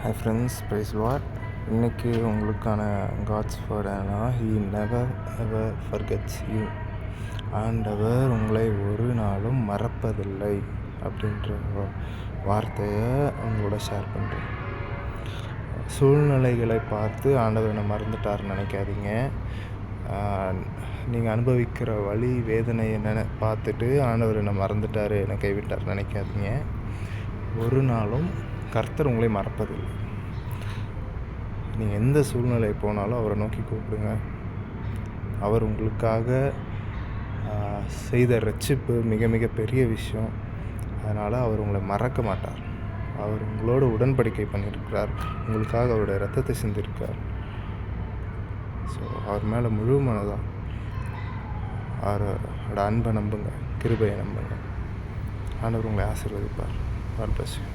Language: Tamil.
Hi friends, price Lord. இன்றைக்கி உங்களுக்கான காட்ஸ் வேர்ட் என்னன்னா, he never ever forgets you. ஆண்டவர் உங்களை ஒரு நாளும் மறப்பதில்லை அப்படின்ற வார்த்தையை உங்களோட ஷேர் பண்ணுறேன். சூழ்நிலைகளை பார்த்து ஆண்டவர் என்னை மறந்துட்டார்னு நினைக்காதீங்க. நீங்கள் அனுபவிக்கிற வலி வேதனையை பார்த்துட்டு ஆண்டவர் என்னை மறந்துட்டார், என்னை கைவிட்டார் நினைக்காதீங்க. ஒரு நாளும் கர்த்தர் உங்களை மறப்பதில்லை. நீங்கள் எந்த சூழ்நிலை போனாலும் அவரை நோக்கி கூப்பிடுங்க. அவர் உங்களுக்காக செய்த ரட்சிப்பு மிக மிக பெரிய விஷயம். அதனால் அவர் உங்களை மறக்க மாட்டார். அவர் உங்களோட உடன்படிக்கை பண்ணியிருக்கிறார். உங்களுக்காக அவருடைய ரத்தத்தை சிந்திருக்கார். ஸோ அவர் மேலே முழு மனதாக அவரோட அன்பை நம்புங்க, கிருபையை நம்புங்க. ஆண்டவர் உங்களை ஆசீர்வதிப்பார். God bless you.